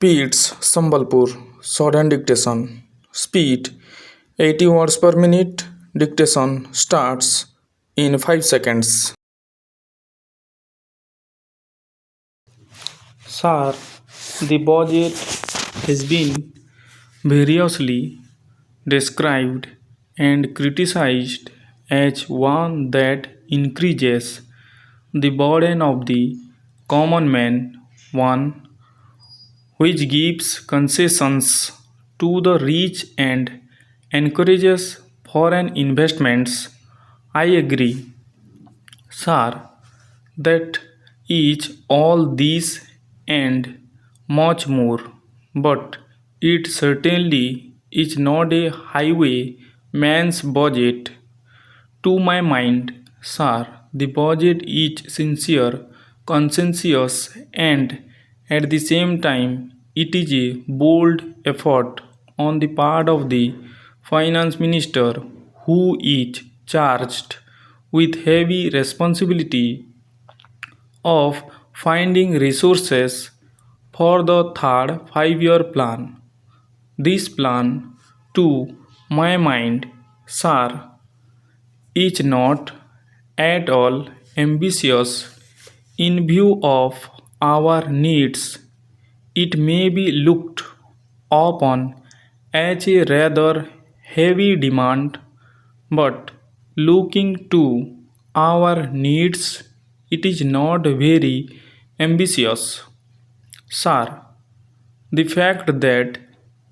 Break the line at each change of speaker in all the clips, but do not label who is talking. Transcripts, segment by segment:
PITS Sambalpur shorthand dictation. Speed 80 words per minute. Dictation starts in 5 seconds.
Sir, the budget has been variously described and criticized as one that increases the burden of the common man, one which gives concessions to the rich and encourages foreign investments. I agree, sir, that is all this and much more, but it certainly is not a highwayman's budget. To my mind, sir, the budget is sincere, conscientious, and at the same time, it is a bold effort on the part of the finance minister who is charged with heavy responsibility of finding resources for the third 5-year plan. This plan, to my mind, sir, is not at all ambitious in view of our needs. It may be looked upon as a rather heavy demand, but looking to our needs, it is not very ambitious. Sir, the fact that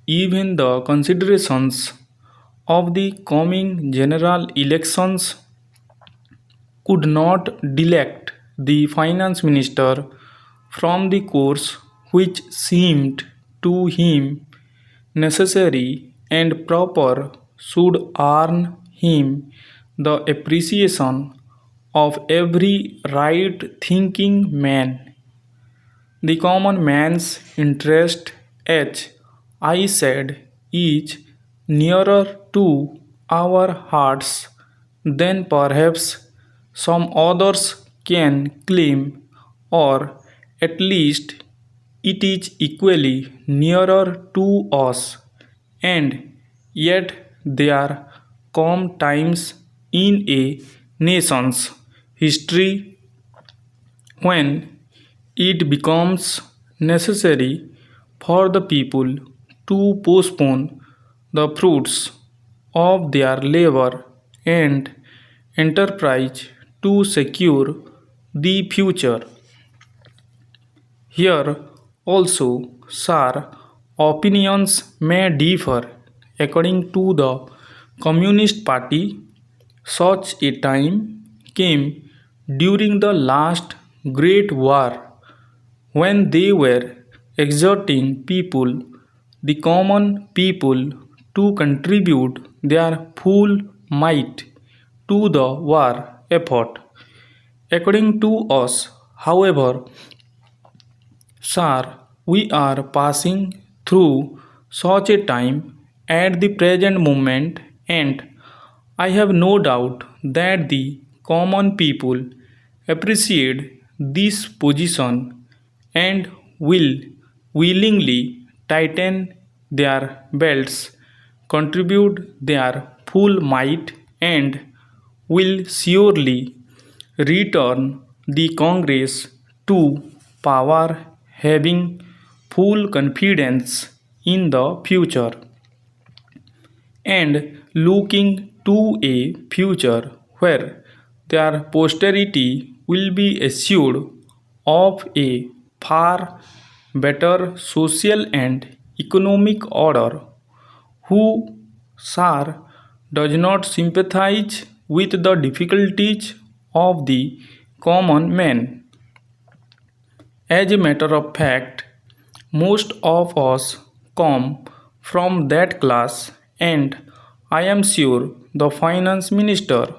even the considerations of the coming general elections could not delect the finance minister from the course which seemed to him necessary and proper should earn him the appreciation of every right thinking man. The common man's interest, as I said, is nearer to our hearts than perhaps some others can claim, or at least it is equally nearer to us. And yet, there come times in a nation's history when it becomes necessary for the people to postpone the fruits of their labor and enterprise to secure the future. Here also, sir, opinions may differ according to the Communist Party. Such a time came during the last Great War when they were exhorting people, the common people, to contribute their full might to the war effort. According to us, however, sir, we are passing through such a time at the present moment, and I have no doubt that the common people appreciate this position and will willingly tighten their belts, contribute their full might, and will surely return the Congress to power having full confidence in the future and looking to a future where their posterity will be assured of a far better social and economic order. Who, sir, does not sympathize with the difficulties of the common man? As a matter of fact, most of us come from that class, and I am sure the finance minister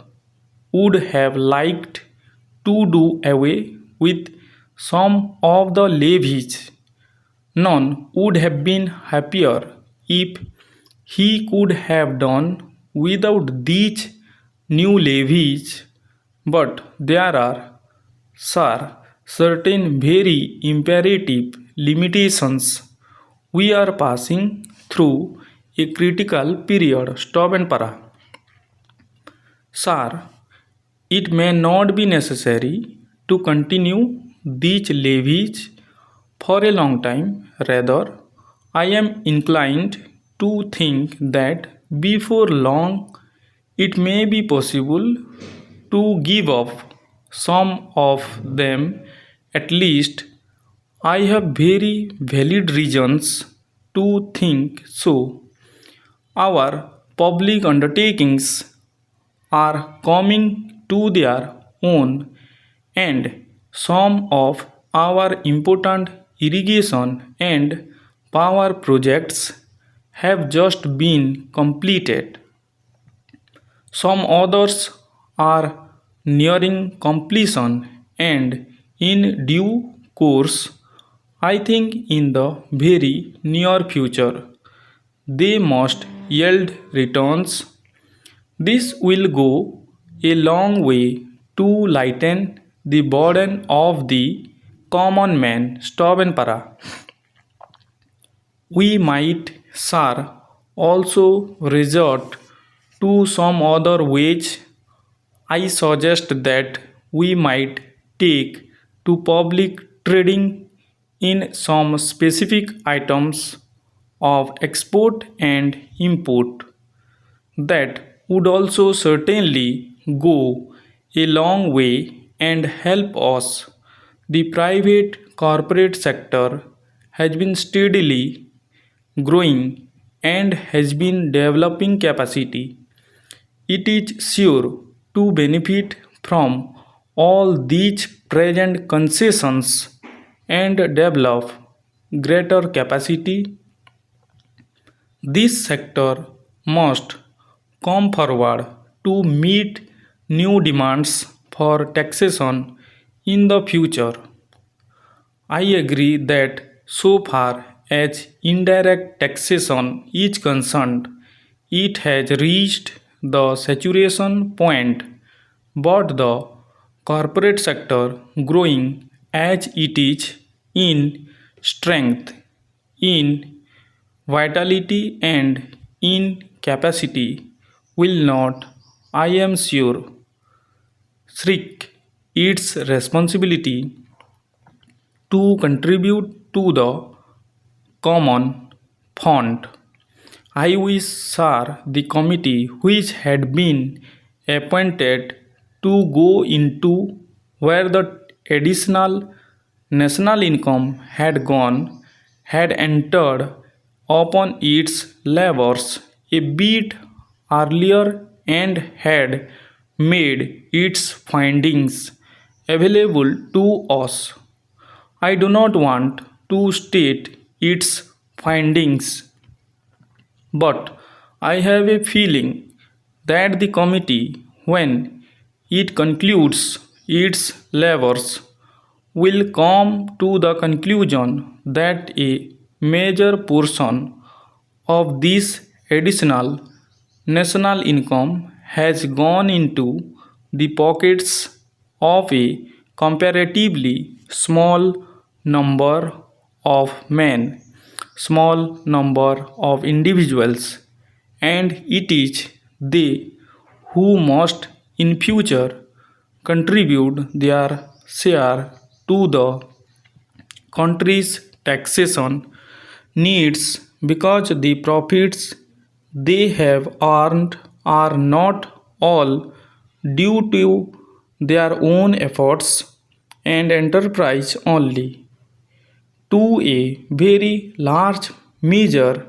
would have liked to do away with some of the levies. None would have been happier if he could have done without these new levies. But there are, sir, certain very imperative limitations We are passing through a critical period. Stop and para. Sir, it may not be necessary to continue these levies for a long time. Rather, I am inclined to think that before long it may be possible to give up some of them. At least I have very valid reasons to think so. Our public undertakings are coming to their own, and some of our important irrigation and power projects have just been completed. Some others are nearing completion, and in due course, I think in the very near future, they must yield returns. This will go a long way to lighten the burden of the common man. Stop and para. We might, sir, also resort to some other ways. I suggest that we might take to public trading in some specific items of export and import. That would also certainly go a long way and help us. The private corporate sector has been steadily growing and has been developing capacity. It is sure to benefit from all these present concessions and develop greater capacity. This sector must come forward to meet new demands for taxation in the future. I agree that so far as indirect taxation is concerned, it has reached the saturation point, but the corporate sector, growing as it is in strength, in vitality, and in capacity, will not, I am sure, shirk its responsibility to contribute to the common fund. I wish, sir, the committee which had been appointed to go into where the additional national income had gone had entered upon its labors a bit earlier and had made its findings available to us. I do not want to state its findings, but I have a feeling that the committee, when it concludes its labors, will come to the conclusion that a major portion of this additional national income has gone into the pockets of a comparatively small number of men, small number of individuals, and it is they who must in future contribute their share to the country's taxation needs because the profits they have earned are not all due to their own efforts and enterprise only. To a very large measure,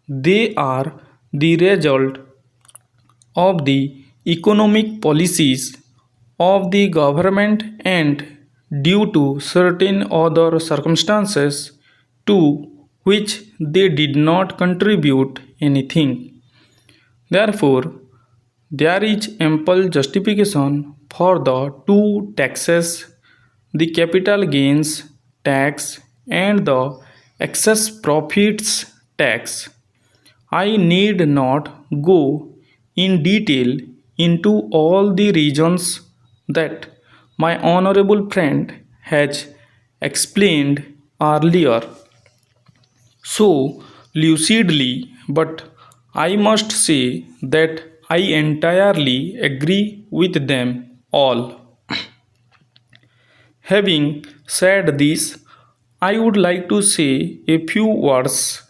they are the result of the economic policies of the government and due to certain other circumstances to which they did not contribute anything. Therefore, there is ample justification for the two taxes, the capital gains tax and the excess profits tax. I need not go in detail into all the reasons that my honorable friend has explained earlier. so lucidly, but I must say that I entirely agree with them all. Having said this, I would like to say a few words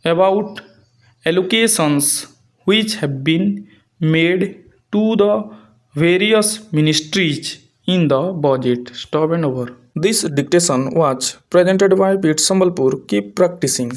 about allocations which have been made to the various ministries in the budget. Stop and over.
This dictation was presented by PITS Sambalpur. Keep practicing.